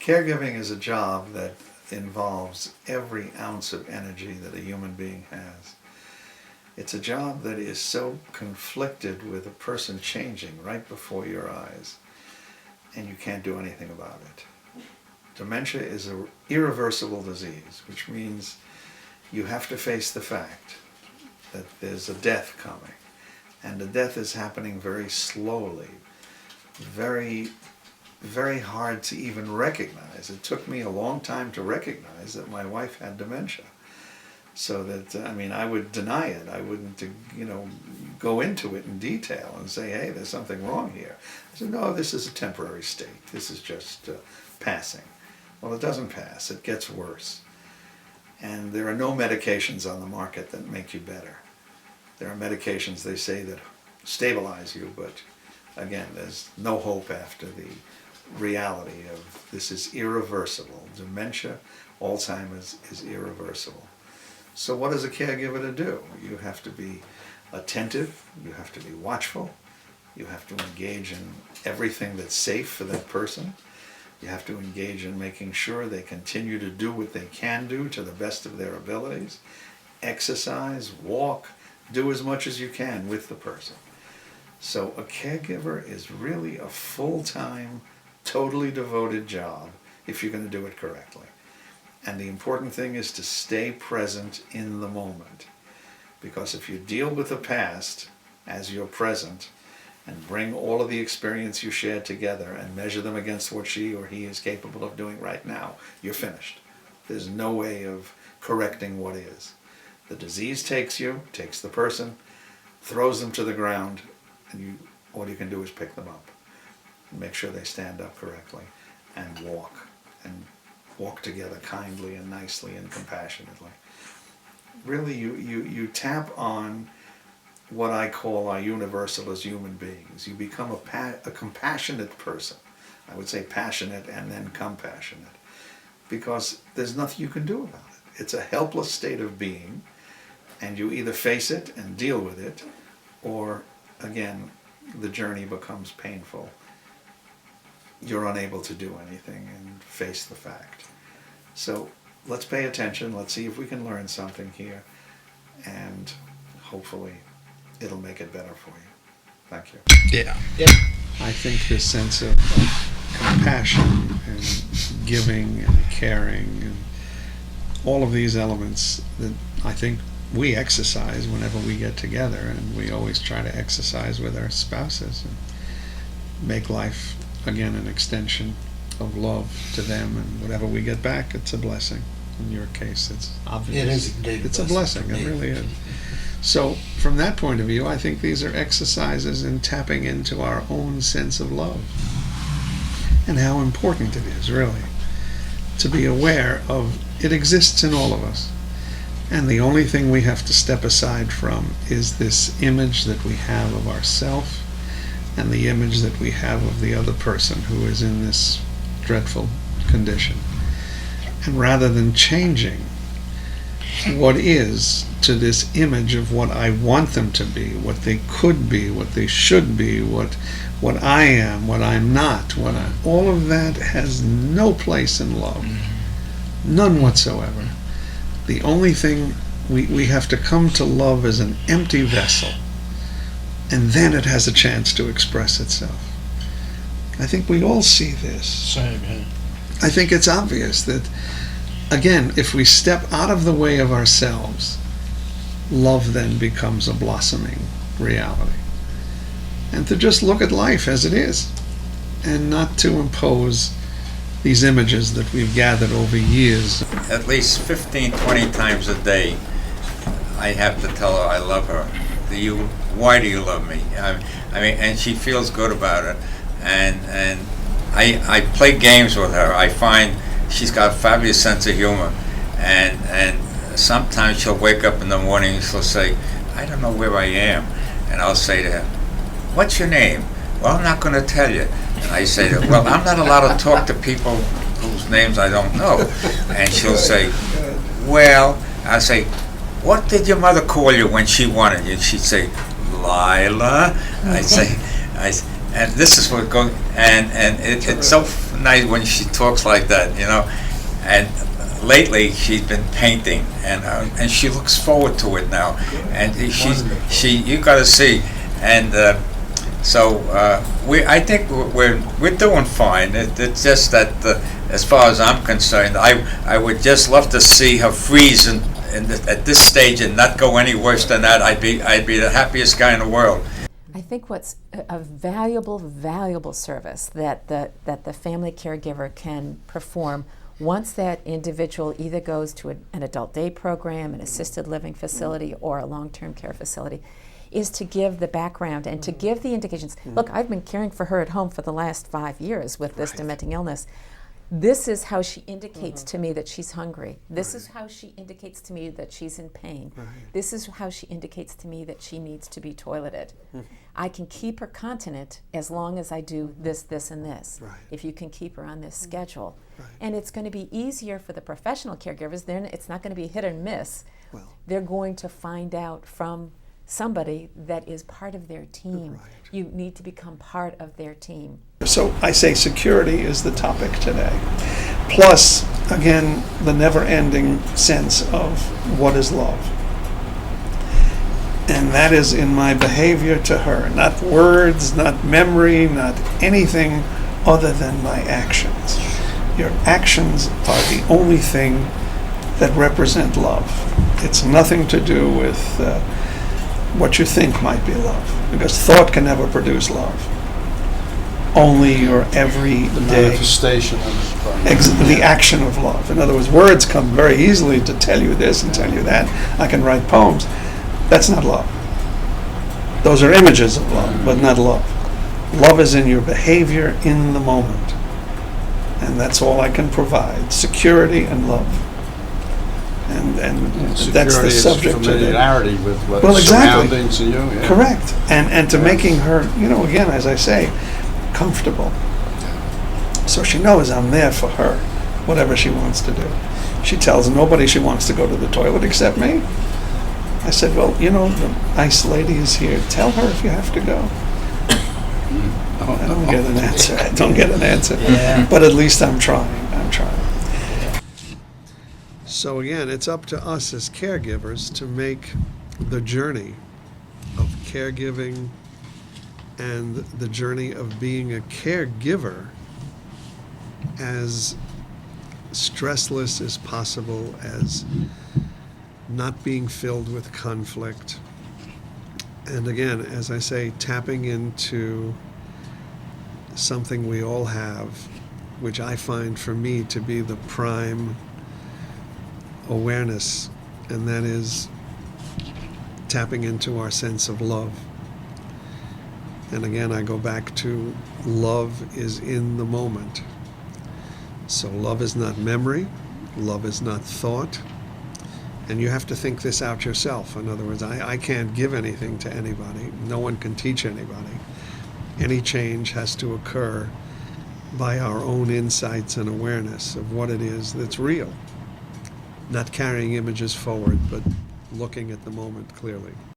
Caregiving is a job that involves every ounce of energy that a human being has. It's a job that is so conflicted with a person changing right before your eyes, and you can't do anything about it. Dementia is an irreversible disease, which means you have to face the fact that there's a death coming, and the death is happening very slowly, very hard to even recognize. It took me a long time to recognize that my wife had dementia. So that, I would deny it. I wouldn't, go into it in detail and say, hey, there's something wrong here. I said, no, this is a temporary state. This is just passing. Well, it doesn't pass. It gets worse. And there are no medications on the market that make you better. There are medications, they say, that stabilize you, but again, there's no hope after the reality of this is irreversible. Dementia, Alzheimer's is irreversible. So what is a caregiver to do? You have to be attentive, you have to be watchful, you have to engage in everything that's safe for that person. You have to engage in making sure they continue to do what they can do to the best of their abilities. Exercise, walk, do as much as you can with the person. So a caregiver is really a full-time, totally devoted job if you're going to do it correctly. And the important thing is to stay present in the moment. Because if you deal with the past as your present and bring all of the experience you shared together and measure them against what she or he is capable of doing right now, you're finished. There's no way of correcting what is. The disease takes you, takes the person, throws them to the ground, and all you can do is pick them up and make sure they stand up correctly and walk together kindly and nicely and compassionately. Really, you tap on what I call our universal as human beings. You become a compassionate person. I would say passionate and then compassionate, because there's nothing you can do about it. It's a helpless state of being, and you either face it and deal with it, or again, the journey becomes painful. You're unable to do anything and face the fact. So let's pay attention. Let's see if we can learn something here, and hopefully it'll make it better for you. Thank you. Yeah. I think this sense of compassion and giving and caring and all of these elements that I think we exercise whenever we get together, and we always try to exercise with our spouses and make life, again, an extension of love to them, and whatever we get back, it's a blessing. In your case, it's obvious. It is indeed. It's a blessing. It really is. So from that point of view, I think these are exercises in tapping into our own sense of love and how important it is, really, to be aware of it exists in all of us. And the only thing we have to step aside from is this image that we have of ourselves and the image that we have of the other person who is in this dreadful condition. And rather than changing what is to this image of what I want them to be, what they could be, what they should be, what I am, what I'm not, all of that has no place in love. None whatsoever. The only thing we have to come to love as an empty vessel, and then it has a chance to express itself. I think we all see this. Same, yeah. I think it's obvious that, again, if we step out of the way of ourselves, love then becomes a blossoming reality. And to just look at life as it is, and not to impose these images that we've gathered over years. At least 15, 20 times a day, I have to tell her I love her. Why do you love me? And she feels good about it. And I play games with her. I find she's got a fabulous sense of humor. And sometimes she'll wake up in the morning and she'll say, I don't know where I am. And I'll say to her, what's your name? Well, I'm not going to tell you. And I say to her, well, I'm not allowed to talk to people whose names I don't know. And she'll say, well, I say, what did your mother call you when she wanted you? She'd say, Lila. And this is what goes, and it's so nice when she talks like that, you know. And lately she's been painting, and she looks forward to it now. And you got to see, and so I think we're doing fine. It's just that as far as I'm concerned, I would just love to see her freeze at this stage and not go any worse than that. I'd be the happiest guy in the world. I think what's a valuable service that the family caregiver can perform once that individual either goes to an adult day program, an assisted living facility, or a long-term care facility, is to give the background and to give the indications. Look, I've been caring for her at home for the last 5 years with this dementing illness. This is how she indicates to me that she's hungry. This is how she indicates to me that she's in pain. This is how she indicates to me that she needs to be toileted. I can keep her continent as long as I do this, this, and this. If you can keep her on this schedule. And it's going to be easier for the professional caregivers. It's not going to be hit or miss. They're going to find out from somebody that is part of their team. You need to become part of their team. So I say security is the topic today. Plus, again, the never-ending sense of what is love. And that is in my behavior to her. Not words, not memory, not anything other than my actions. Your actions are the only thing that represent love. It's nothing to do with what you think might be love, because thought can never produce love. Only your everyday manifestation of the action of love. In other words, words come very easily to tell you this and tell you that. I can write poems. That's not love. Those are images of love, but not love. Love is in your behavior in the moment. And that's all I can provide. Security and love. And that's the subject today. Familiarity with what surroundings you. Yeah. Correct. And to making her, again, as I say, comfortable. So she knows I'm there for her, whatever she wants to do. She tells nobody she wants to go to the toilet except me. I said, well, the nice lady is here. Tell her if you have to go. I don't get an answer. I don't get an answer. Yeah. But at least I'm trying. So again, it's up to us as caregivers to make the journey of caregiving and the journey of being a caregiver as stressless as possible, as not being filled with conflict. And again, as I say, tapping into something we all have, which I find for me to be the prime awareness, and that is tapping into our sense of love. And again, I go back to love is in the moment. So love is not memory, love is not thought, and you have to think this out yourself. In other words, I can't give anything to anybody. No one can teach anybody. Any change has to occur by our own insights and awareness of what it is that's real. Not carrying images forward, but looking at the moment clearly.